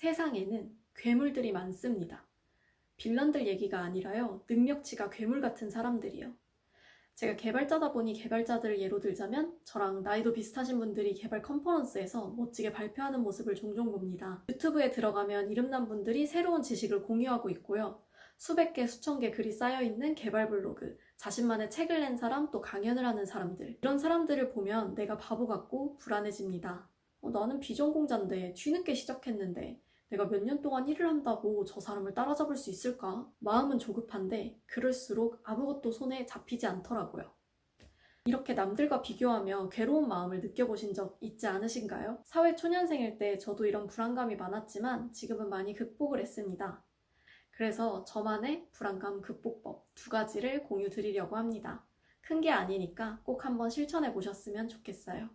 세상에는 괴물들이 많습니다. 빌런들 얘기가 아니라요, 능력치가 괴물 같은 사람들이요. 제가 개발자다 보니 개발자들을 예로 들자면 저랑 나이도 비슷하신 분들이 개발 컨퍼런스에서 멋지게 발표하는 모습을 종종 봅니다. 유튜브에 들어가면 이름난 분들이 새로운 지식을 공유하고 있고요. 수백 개, 수천 개 글이 쌓여있는 개발 블로그, 자신만의 책을 낸 사람, 또 강연을 하는 사람들. 이런 사람들을 보면 내가 바보 같고 불안해집니다. 나는 비전공자인데 뒤늦게 시작했는데 내가 몇 년 동안 일을 한다고 저 사람을 따라잡을 수 있을까? 마음은 조급한데 그럴수록 아무것도 손에 잡히지 않더라고요. 이렇게 남들과 비교하며 괴로운 마음을 느껴보신 적 있지 않으신가요? 사회 초년생일 때 저도 이런 불안감이 많았지만 지금은 많이 극복을 했습니다. 그래서 저만의 불안감 극복법 2가지를 공유 드리려고 합니다. 큰 게 아니니까 꼭 한번 실천해 보셨으면 좋겠어요.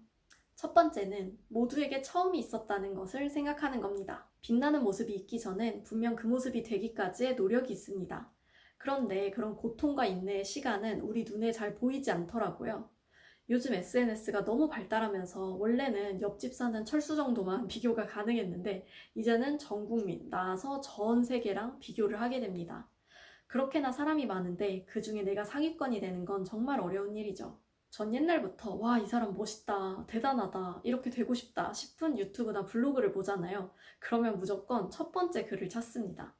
첫 번째는 모두에게 처음이 있었다는 것을 생각하는 겁니다. 빛나는 모습이 있기 전엔 분명 그 모습이 되기까지의 노력이 있습니다. 그런데 그런 고통과 인내의 시간은 우리 눈에 잘 보이지 않더라고요. 요즘 SNS가 너무 발달하면서 원래는 옆집 사는 철수 정도만 비교가 가능했는데 이제는 전 국민, 나아서 전 세계랑 비교를 하게 됩니다. 그렇게나 사람이 많은데 그 중에 내가 상위권이 되는 건 정말 어려운 일이죠. 전 옛날부터 와, 이 사람 멋있다, 대단하다, 이렇게 되고 싶다 싶은 유튜브나 블로그를 보잖아요. 그러면 무조건 첫 번째 글을 찾습니다.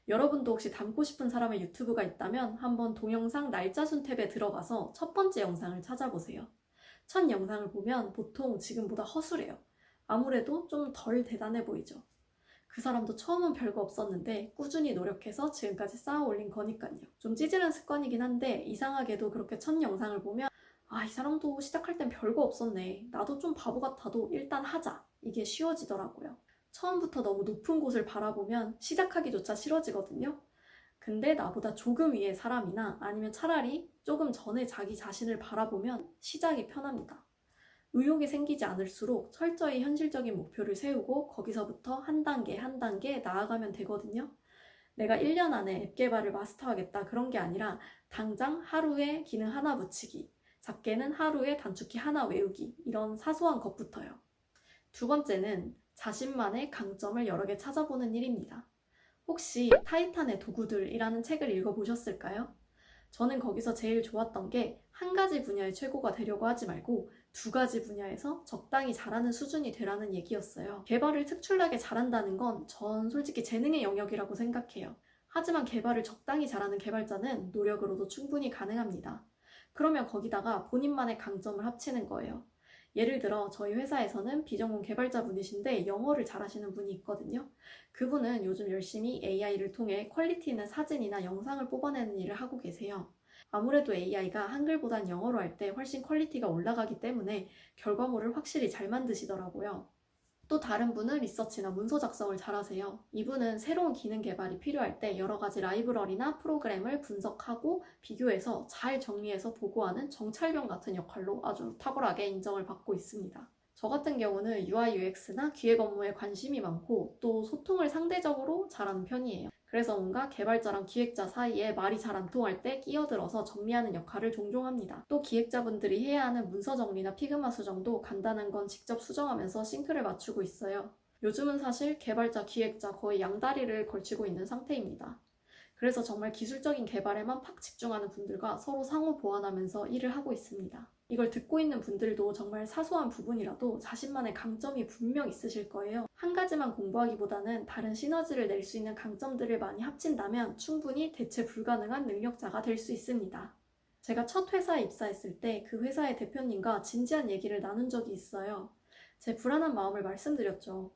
여러분도 혹시 닮고 싶은 사람의 유튜브가 있다면 한번 동영상 날짜순 탭에 들어가서 첫 번째 영상을 찾아보세요. 첫 영상을 보면 보통 지금보다 허술해요. 아무래도 좀 덜 대단해 보이죠. 그 사람도 처음은 별거 없었는데 꾸준히 노력해서 지금까지 쌓아 올린 거니까요. 좀 찌질한 습관이긴 한데 이상하게도 그렇게 첫 영상을 보면 이 사람도 시작할 땐 별거 없었네. 나도 좀 바보 같아도 일단 하자. 이게 쉬워지더라고요. 처음부터 너무 높은 곳을 바라보면 시작하기조차 싫어지거든요. 근데 나보다 조금 위의 사람이나 아니면 차라리 조금 전에 자기 자신을 바라보면 시작이 편합니다. 의욕이 생기지 않을수록 철저히 현실적인 목표를 세우고 거기서부터 한 단계 한 단계 나아가면 되거든요. 내가 1년 안에 앱 개발을 마스터하겠다 그런 게 아니라 당장 하루에 기능 하나 붙이기, 작게는 하루에 단축키 하나 외우기, 이런 사소한 것부터요. 2번째는 자신만의 강점을 여러 개 찾아보는 일입니다. 혹시 타이탄의 도구들이라는 책을 읽어보셨을까요? 저는 거기서 제일 좋았던 게 한 가지 분야의 최고가 되려고 하지 말고 2가지 분야에서 적당히 잘하는 수준이 되라는 얘기였어요. 개발을 특출나게 잘한다는 건 전 솔직히 재능의 영역이라고 생각해요. 하지만 개발을 적당히 잘하는 개발자는 노력으로도 충분히 가능합니다. 그러면 거기다가 본인만의 강점을 합치는 거예요. 예를 들어 저희 회사에서는 비전공 개발자분이신데 영어를 잘하시는 분이 있거든요. 그분은 요즘 열심히 AI를 통해 퀄리티 있는 사진이나 영상을 뽑아내는 일을 하고 계세요. 아무래도 AI가 한글보단 영어로 할 때 훨씬 퀄리티가 올라가기 때문에 결과물을 확실히 잘 만드시더라고요. 또 다른 분은 리서치나 문서 작성을 잘하세요. 이분은 새로운 기능 개발이 필요할 때 여러 가지 라이브러리나 프로그램을 분석하고 비교해서 잘 정리해서 보고하는 정찰병 같은 역할로 아주 탁월하게 인정을 받고 있습니다. 저 같은 경우는 UI, UX나 기획 업무에 관심이 많고 또 소통을 상대적으로 잘하는 편이에요. 그래서 뭔가 개발자랑 기획자 사이에 말이 잘 안 통할 때 끼어들어서 정리하는 역할을 종종 합니다. 또 기획자분들이 해야 하는 문서 정리나 피그마 수정도 간단한 건 직접 수정하면서 싱크를 맞추고 있어요. 요즘은 사실 개발자, 기획자 거의 양다리를 걸치고 있는 상태입니다. 그래서 정말 기술적인 개발에만 팍 집중하는 분들과 서로 상호 보완하면서 일을 하고 있습니다. 이걸 듣고 있는 분들도 정말 사소한 부분이라도 자신만의 강점이 분명 있으실 거예요. 한 가지만 공부하기보다는 다른 시너지를 낼 수 있는 강점들을 많이 합친다면 충분히 대체 불가능한 능력자가 될 수 있습니다. 제가 첫 회사에 입사했을 때 그 회사의 대표님과 진지한 얘기를 나눈 적이 있어요. 제 불안한 마음을 말씀드렸죠.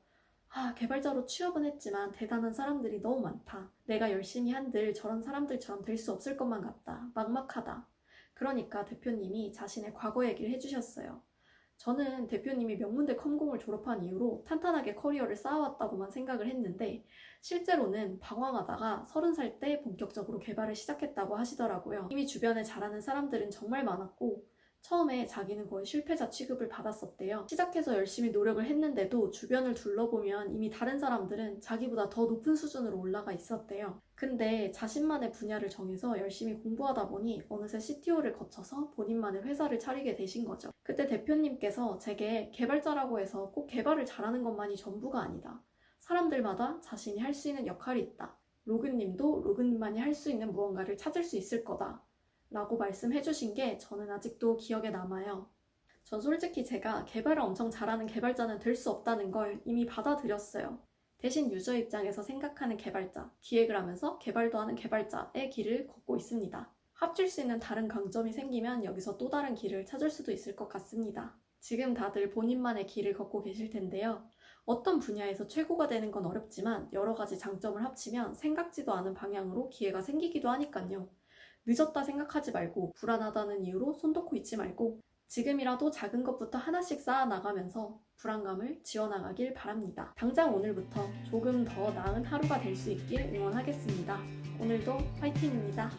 개발자로 취업은 했지만 대단한 사람들이 너무 많다. 내가 열심히 한들 저런 사람들처럼 될 수 없을 것만 같다. 막막하다. 그러니까 대표님이 자신의 과거 얘기를 해주셨어요. 저는 대표님이 명문대 컴공을 졸업한 이후로 탄탄하게 커리어를 쌓아왔다고만 생각을 했는데 실제로는 방황하다가 30살 때 본격적으로 개발을 시작했다고 하시더라고요. 이미 주변에 잘하는 사람들은 정말 많았고 처음에 자기는 거의 실패자 취급을 받았었대요. 시작해서 열심히 노력을 했는데도 주변을 둘러보면 이미 다른 사람들은 자기보다 더 높은 수준으로 올라가 있었대요. 근데 자신만의 분야를 정해서 열심히 공부하다 보니 어느새 CTO를 거쳐서 본인만의 회사를 차리게 되신 거죠. 그때 대표님께서 제게 개발자라고 해서 꼭 개발을 잘하는 것만이 전부가 아니다. 사람들마다 자신이 할 수 있는 역할이 있다. 로그님도 로그님만이 할 수 있는 무언가를 찾을 수 있을 거다. 라고 말씀해 주신 게 저는 아직도 기억에 남아요. 전 솔직히 제가 개발을 엄청 잘하는 개발자는 될 수 없다는 걸 이미 받아들였어요. 대신 유저 입장에서 생각하는 개발자, 기획을 하면서 개발도 하는 개발자의 길을 걷고 있습니다. 합칠 수 있는 다른 강점이 생기면 여기서 또 다른 길을 찾을 수도 있을 것 같습니다. 지금 다들 본인만의 길을 걷고 계실 텐데요. 어떤 분야에서 최고가 되는 건 어렵지만 여러 가지 장점을 합치면 생각지도 않은 방향으로 기회가 생기기도 하니까요. 늦었다 생각하지 말고 불안하다는 이유로 손 놓고 있지 말고 지금이라도 작은 것부터 하나씩 쌓아 나가면서 불안감을 지워나가길 바랍니다. 당장 오늘부터 조금 더 나은 하루가 될 수 있길 응원하겠습니다. 오늘도 화이팅입니다.